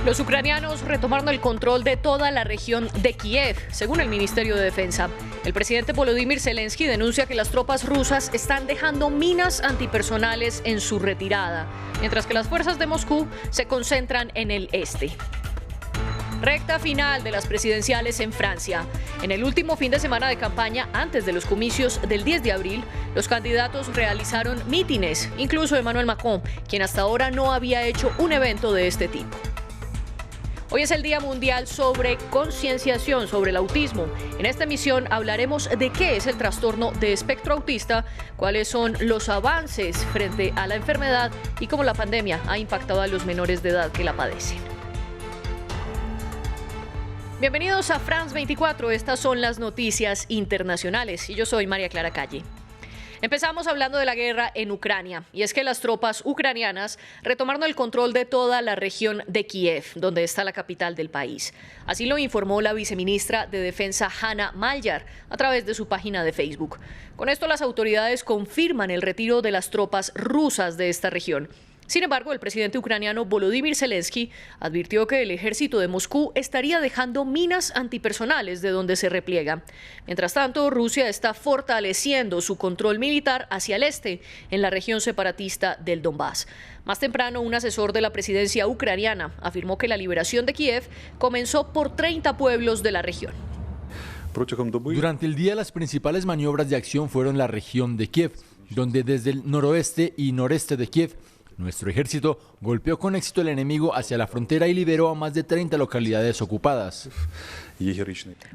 Los ucranianos retomaron el control de toda la región de Kiev, según el Ministerio de Defensa. El presidente Volodymyr Zelensky denuncia que las tropas rusas están dejando minas antipersonales en su retirada, mientras que las fuerzas de Moscú se concentran en el este. Recta final de las presidenciales en Francia. En el último fin de semana de campaña, antes de los comicios del 10 de abril, los candidatos realizaron mítines, incluso Emmanuel Macron, quien hasta ahora no había hecho un evento de este tipo. Hoy es el Día Mundial sobre concienciación sobre el autismo. En esta emisión hablaremos de qué es el trastorno de espectro autista, cuáles son los avances frente a la enfermedad y cómo la pandemia ha impactado a los menores de edad que la padecen. Bienvenidos a France 24, estas son las noticias internacionales y yo soy María Clara Calle. Empezamos hablando de la guerra en Ucrania, y es que las tropas ucranianas retomaron el control de toda la región de Kiev, donde está la capital del país. Así lo informó la viceministra de Defensa Hanna Maliar a través de su página de Facebook. Con esto las autoridades confirman el retiro de las tropas rusas de esta región. Sin embargo, el presidente ucraniano Volodymyr Zelensky advirtió que el ejército de Moscú estaría dejando minas antipersonales de donde se repliega. Mientras tanto, Rusia está fortaleciendo su control militar hacia el este, en la región separatista del Donbass. Más temprano, un asesor de la presidencia ucraniana afirmó que la liberación de Kiev comenzó por 30 pueblos de la región. Durante el día, las principales maniobras de acción fueron la región de Kiev, donde desde el noroeste y noreste de Kiev, nuestro ejército golpeó con éxito al enemigo hacia la frontera y liberó a más de 30 localidades ocupadas.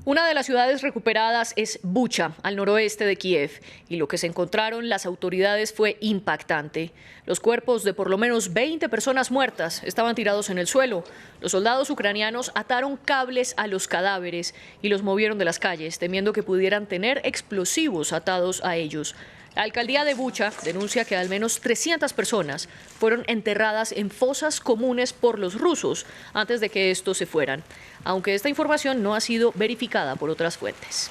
Una de las ciudades recuperadas es Bucha, al noroeste de Kiev, y lo que se encontraron las autoridades fue impactante. Los cuerpos de por lo menos 20 personas muertas estaban tirados en el suelo. Los soldados ucranianos ataron cables a los cadáveres y los movieron de las calles, temiendo que pudieran tener explosivos atados a ellos. La alcaldía de Bucha denuncia que al menos 300 personas fueron enterradas en fosas comunes por los rusos antes de que estos se fueran, aunque esta información no ha sido verificada por otras fuentes.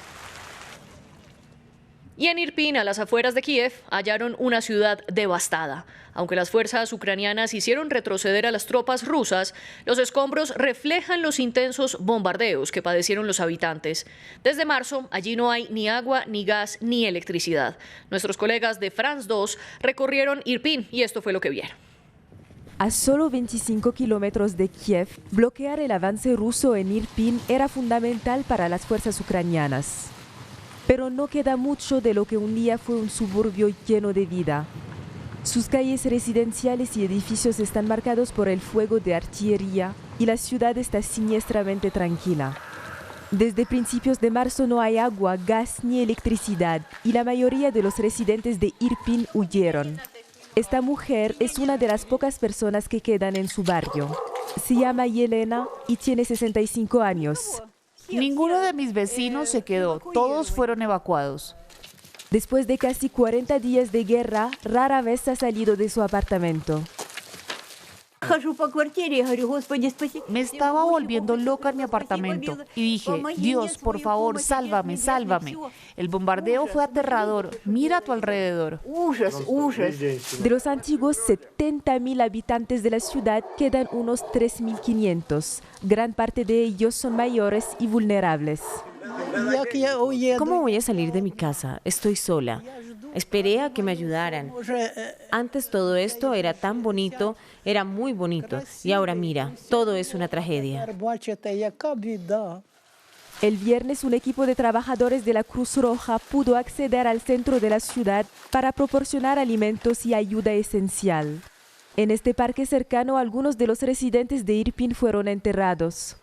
Y en Irpin, a las afueras de Kiev, hallaron una ciudad devastada. Aunque las fuerzas ucranianas hicieron retroceder a las tropas rusas, los escombros reflejan los intensos bombardeos que padecieron los habitantes. Desde marzo, allí no hay ni agua, ni gas, ni electricidad. Nuestros colegas de France 2 recorrieron Irpin y esto fue lo que vieron. A solo 25 kilómetros de Kiev, bloquear el avance ruso en Irpin era fundamental para las fuerzas ucranianas. Pero no queda mucho de lo que un día fue un suburbio lleno de vida. Sus calles residenciales y edificios están marcados por el fuego de artillería y la ciudad está siniestramente tranquila. Desde principios de marzo no hay agua, gas ni electricidad y la mayoría de los residentes de Irpin huyeron. Esta mujer es una de las pocas personas que quedan en su barrio. Se llama Yelena y tiene 65 años. Ninguno de mis vecinos se quedó, todos fueron evacuados. Después de casi 40 días de guerra, rara vez ha salido de su apartamento. Me estaba volviendo loca en mi apartamento y dije, Dios, por favor, sálvame, sálvame. El bombardeo fue aterrador, mira a tu alrededor. De los antiguos 70.000 habitantes de la ciudad quedan unos 3.500. Gran parte de ellos son mayores y vulnerables. ¿Cómo voy a salir de mi casa? Estoy sola. Esperé a que me ayudaran. Antes todo esto era tan bonito, era muy bonito. Y ahora mira, todo es una tragedia. El viernes un equipo de trabajadores de la Cruz Roja pudo acceder al centro de la ciudad para proporcionar alimentos y ayuda esencial. En este parque cercano, algunos de los residentes de Irpin fueron enterrados.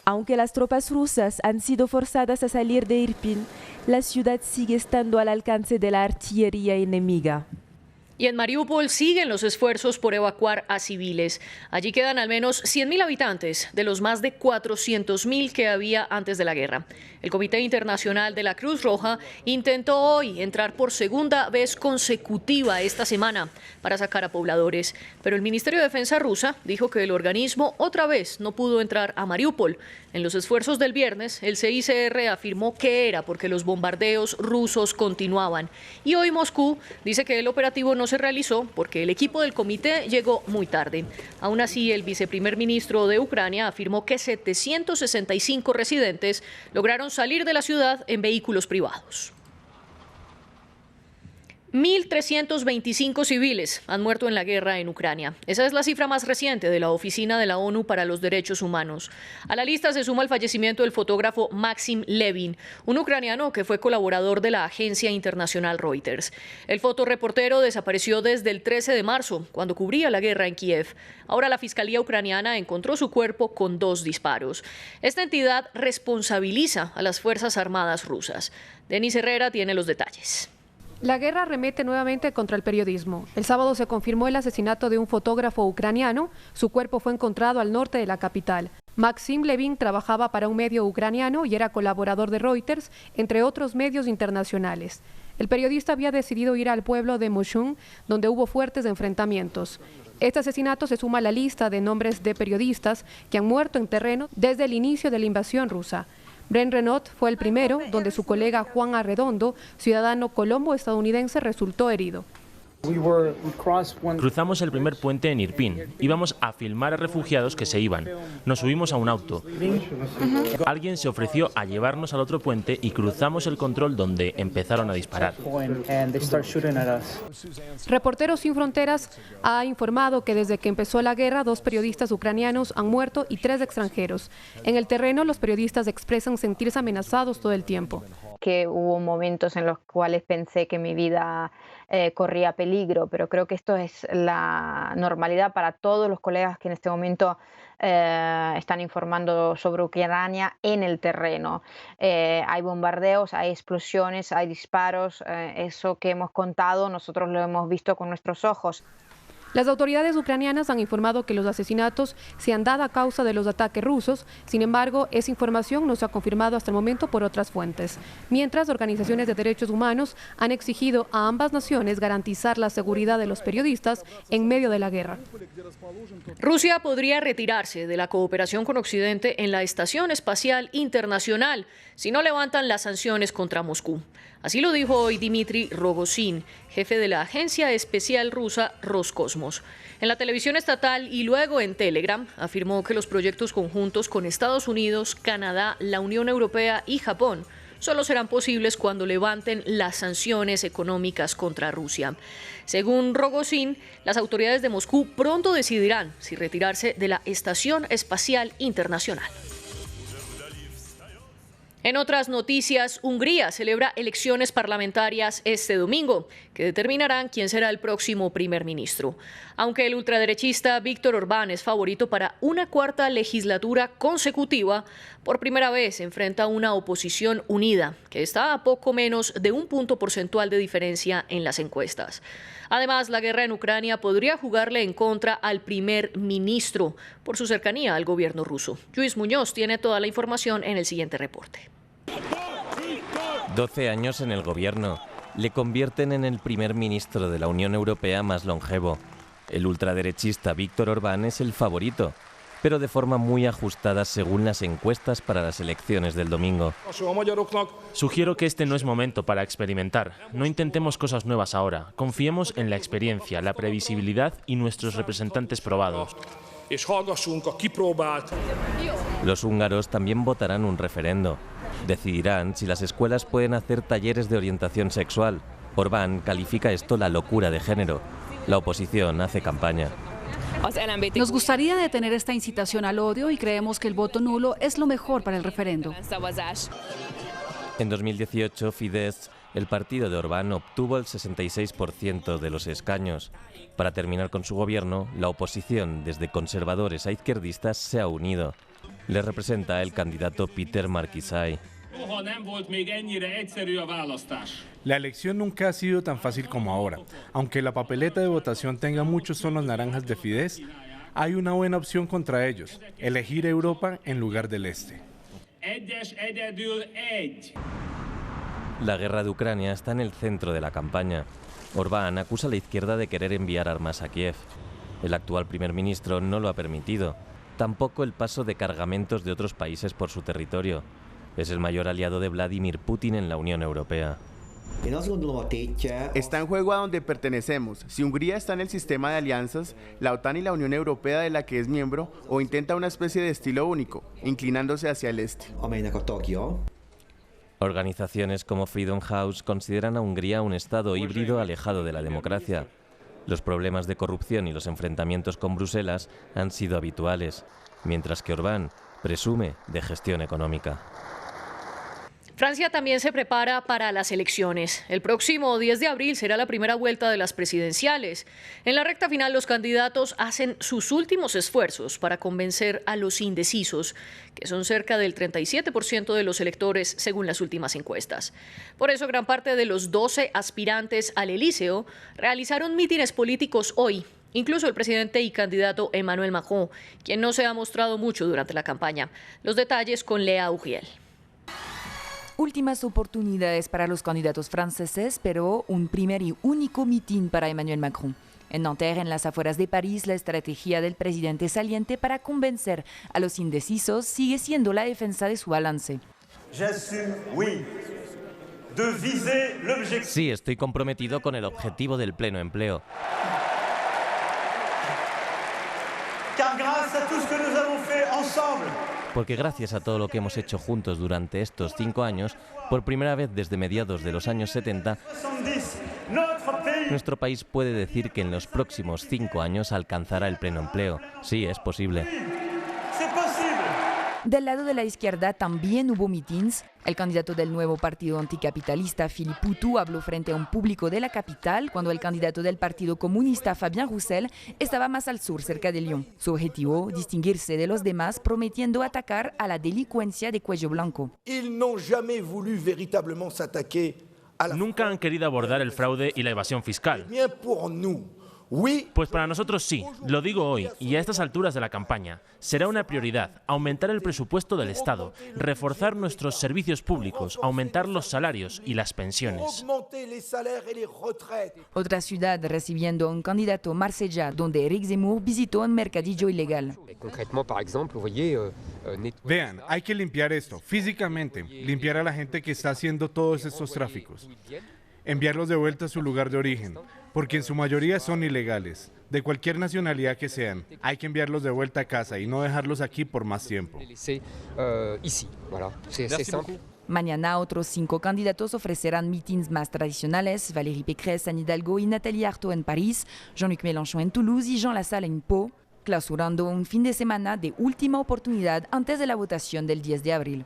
Aunque las tropas rusas han sido forzadas a salir de Irpin, la ciudad sigue estando al alcance de la artillería enemiga. Y en Mariupol siguen los esfuerzos por evacuar a civiles. Allí quedan al menos 100.000 habitantes de los más de 400.000 que había antes de la guerra. El Comité Internacional de la Cruz Roja intentó hoy entrar por segunda vez consecutiva esta semana para sacar a pobladores, pero el Ministerio de Defensa rusa dijo que el organismo otra vez no pudo entrar a Mariupol. En los esfuerzos del viernes, el CICR afirmó que era porque los bombardeos rusos continuaban. Y hoy Moscú dice que el operativo no no se realizó porque el equipo del comité llegó muy tarde. Aún así, el viceprimer ministro de Ucrania afirmó que 765 residentes lograron salir de la ciudad en vehículos privados. 1.325 civiles han muerto en la guerra en Ucrania. Esa es la cifra más reciente de la Oficina de la ONU para los Derechos Humanos. A la lista se suma el fallecimiento del fotógrafo Maxim Levin, un ucraniano que fue colaborador de la agencia internacional Reuters. El fotoreportero desapareció desde el 13 de marzo, cuando cubría la guerra en Kiev. Ahora la Fiscalía ucraniana encontró su cuerpo con 2 disparos. Esta entidad responsabiliza a las Fuerzas Armadas rusas. Denis Herrera tiene los detalles. La guerra arremete nuevamente contra el periodismo. El sábado se confirmó el asesinato de un fotógrafo ucraniano. Su cuerpo fue encontrado al norte de la capital. Maxim Levin trabajaba para un medio ucraniano y era colaborador de Reuters, entre otros medios internacionales. El periodista había decidido ir al pueblo de Moshun, donde hubo fuertes enfrentamientos. Este asesinato se suma a la lista de nombres de periodistas que han muerto en terreno desde el inicio de la invasión rusa. Brent Renaud fue el primero, donde su colega Juan Arredondo, ciudadano colombo-estadounidense, resultó herido. Cruzamos el primer puente en Irpin. Íbamos a filmar a refugiados que se iban. Nos subimos a un auto. Alguien se ofreció a llevarnos al otro puente y cruzamos el control donde empezaron a disparar. Reporteros Sin Fronteras ha informado que desde que empezó la guerra, 2 periodistas ucranianos han muerto y 3 extranjeros. En el terreno, los periodistas expresan sentirse amenazados todo el tiempo. Que hubo momentos en los cuales pensé que mi vida corría peligro, pero creo que esto es la normalidad para todos los colegas que en este momento están informando sobre Ucrania en el terreno. Hay bombardeos, hay explosiones, hay disparos. Eso que hemos contado, nosotros lo hemos visto con nuestros ojos. Las autoridades ucranianas han informado que los asesinatos se han dado a causa de los ataques rusos. Sin embargo, esa información no se ha confirmado hasta el momento por otras fuentes. Mientras, organizaciones de derechos humanos han exigido a ambas naciones garantizar la seguridad de los periodistas en medio de la guerra. Rusia podría retirarse de la cooperación con Occidente en la Estación Espacial Internacional si no levantan las sanciones contra Moscú. Así lo dijo hoy Dmitry Rogozin, jefe de la agencia especial rusa Roscosmos. En la televisión estatal y luego en Telegram afirmó que los proyectos conjuntos con Estados Unidos, Canadá, la Unión Europea y Japón solo serán posibles cuando levanten las sanciones económicas contra Rusia. Según Rogozin, las autoridades de Moscú pronto decidirán si retirarse de la Estación Espacial Internacional. En otras noticias, Hungría celebra elecciones parlamentarias este domingo, que determinarán quién será el próximo primer ministro. Aunque el ultraderechista Viktor Orbán es favorito para una 4ª legislatura consecutiva, por primera vez enfrenta una oposición unida, que está a poco menos de 1 punto porcentual de diferencia en las encuestas. Además, la guerra en Ucrania podría jugarle en contra al primer ministro por su cercanía al gobierno ruso. Luis Muñoz tiene toda la información en el siguiente reporte. 12 años en el gobierno le convierten en el primer ministro de la Unión Europea más longevo. El ultraderechista Viktor Orbán es el favorito, pero de forma muy ajustada según las encuestas para las elecciones del domingo. Sugiero que este no es momento para experimentar. No intentemos cosas nuevas ahora. Confiemos en la experiencia, la previsibilidad y nuestros representantes probados. Los húngaros también votarán un referendo. Decidirán si las escuelas pueden hacer talleres de orientación sexual. Orbán califica esto la locura de género. La oposición hace campaña. Nos gustaría detener esta incitación al odio y creemos que el voto nulo es lo mejor para el referendo. En 2018, Fidesz, el partido de Orbán, obtuvo el 66% de los escaños. Para terminar con su gobierno, la oposición, desde conservadores a izquierdistas, se ha unido. Le representa el candidato Péter Markizai. La elección nunca ha sido tan fácil como ahora. Aunque la papeleta de votación tenga muchos tonos naranjas de Fidesz, hay una buena opción contra ellos: elegir Europa en lugar del Este. La guerra de Ucrania está en el centro de la campaña. Orbán acusa a la izquierda de querer enviar armas a Kiev. El actual primer ministro no lo ha permitido. Tampoco el paso de cargamentos de otros países por su territorio. Es el mayor aliado de Vladimir Putin en la Unión Europea. Está en juego a donde pertenecemos. Si Hungría está en el sistema de alianzas, la OTAN y la Unión Europea de la que es miembro, o intenta una especie de estilo único, inclinándose hacia el este. Organizaciones como Freedom House consideran a Hungría un estado híbrido alejado de la democracia. Los problemas de corrupción y los enfrentamientos con Bruselas han sido habituales, mientras que Orbán presume de gestión económica. Francia también se prepara para las elecciones. El próximo 10 de abril será la primera vuelta de las presidenciales. En la recta final, los candidatos hacen sus últimos esfuerzos para convencer a los indecisos, que son cerca del 37% de los electores según las últimas encuestas. Por eso, gran parte de los 12 aspirantes al Elíseo realizaron mítines políticos hoy. Incluso el presidente y candidato Emmanuel Macron, quien no se ha mostrado mucho durante la campaña. Los detalles con Lea Ugiel. Últimas oportunidades para los candidatos franceses, pero un primer y único mitin para Emmanuel Macron. En Nanterre, en las afueras de París, la estrategia del presidente saliente para convencer a los indecisos sigue siendo la defensa de su balance. Sí, estoy comprometido con el objetivo del pleno empleo. Porque gracias a todo lo que hemos hecho juntos durante estos 5 años, por primera vez desde mediados de los años 70, nuestro país puede decir que en los próximos 5 años alcanzará el pleno empleo. Sí, es posible. Del lado de la izquierda también hubo mítines. El candidato del nuevo partido anticapitalista, Philippe Poutou, habló frente a un público de la capital cuando el candidato del Partido Comunista, Fabien Roussel, estaba más al sur, cerca de Lyon. Su objetivo, distinguirse de los demás, prometiendo atacar a la delincuencia de cuello blanco. Nunca han querido abordar el fraude y la evasión fiscal. Pues para nosotros sí, lo digo hoy y a estas alturas de la campaña. Será una prioridad aumentar el presupuesto del Estado, reforzar nuestros servicios públicos, aumentar los salarios y las pensiones. Otra ciudad recibiendo a un candidato, Marsella, donde Éric Zemmour visitó un mercadillo ilegal. Vean, hay que limpiar esto físicamente, limpiar a la gente que está haciendo todos estos tráficos. Enviarlos de vuelta a su lugar de origen, porque en su mayoría son ilegales, de cualquier nacionalidad que sean. Hay que enviarlos de vuelta a casa y no dejarlos aquí por más tiempo. Mañana otros 5 candidatos ofrecerán mítines más tradicionales: Valérie Pécresse en Hidalgo y Nathalie Arthaud en París, Jean-Luc Mélenchon en Toulouse y Jean Lassalle en Pau, clausurando un fin de semana de última oportunidad antes de la votación del 10 de abril.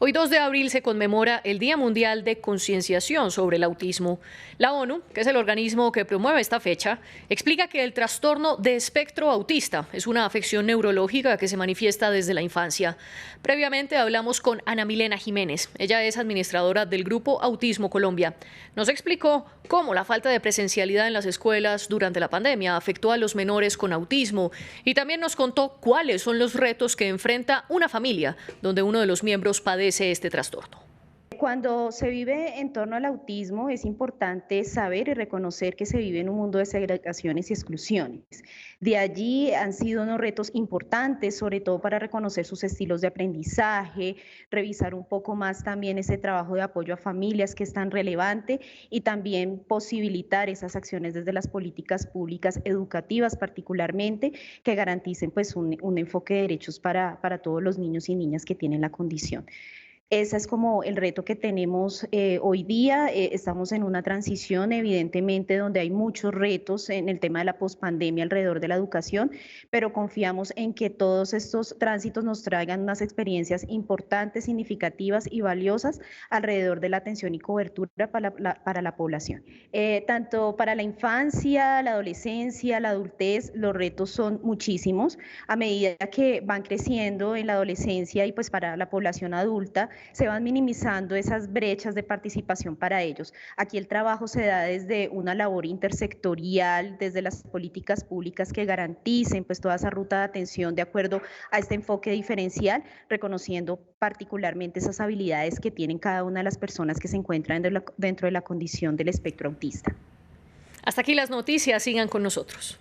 Hoy 2 de abril se conmemora el Día Mundial de Concienciación sobre el Autismo. La ONU, que es el organismo que promueve esta fecha, explica que el trastorno de espectro autista es una afección neurológica que se manifiesta desde la infancia. Previamente hablamos con Ana Milena Jiménez. Ella es administradora del Grupo Autismo Colombia. Nos explicó cómo la falta de presencialidad en las escuelas durante la pandemia afectó a los menores con autismo y también nos contó cuáles son los retos que enfrenta una familia donde uno de los miembros padece este trastorno. Cuando se vive en torno al autismo es importante saber y reconocer que se vive en un mundo de segregaciones y exclusiones. De allí han sido unos retos importantes, sobre todo para reconocer sus estilos de aprendizaje, revisar un poco más también ese trabajo de apoyo a familias que es tan relevante y también posibilitar esas acciones desde las políticas públicas educativas particularmente que garanticen pues un enfoque de derechos para todos los niños y niñas que tienen la condición. Ese es como el reto que tenemos hoy día. Estamos en una transición, evidentemente, donde hay muchos retos en el tema de la pospandemia alrededor de la educación, pero confiamos en que todos estos tránsitos nos traigan unas experiencias importantes, significativas y valiosas alrededor de la atención y cobertura para la población. Tanto para la infancia, la adolescencia, la adultez, los retos son muchísimos. A medida que van creciendo en la adolescencia y pues para la población adulta, se van minimizando esas brechas de participación para ellos. Aquí el trabajo se da desde una labor intersectorial, desde las políticas públicas que garanticen pues toda esa ruta de atención de acuerdo a este enfoque diferencial, reconociendo particularmente esas habilidades que tienen cada una de las personas que se encuentran dentro de la condición del espectro autista. Hasta aquí las noticias, sigan con nosotros.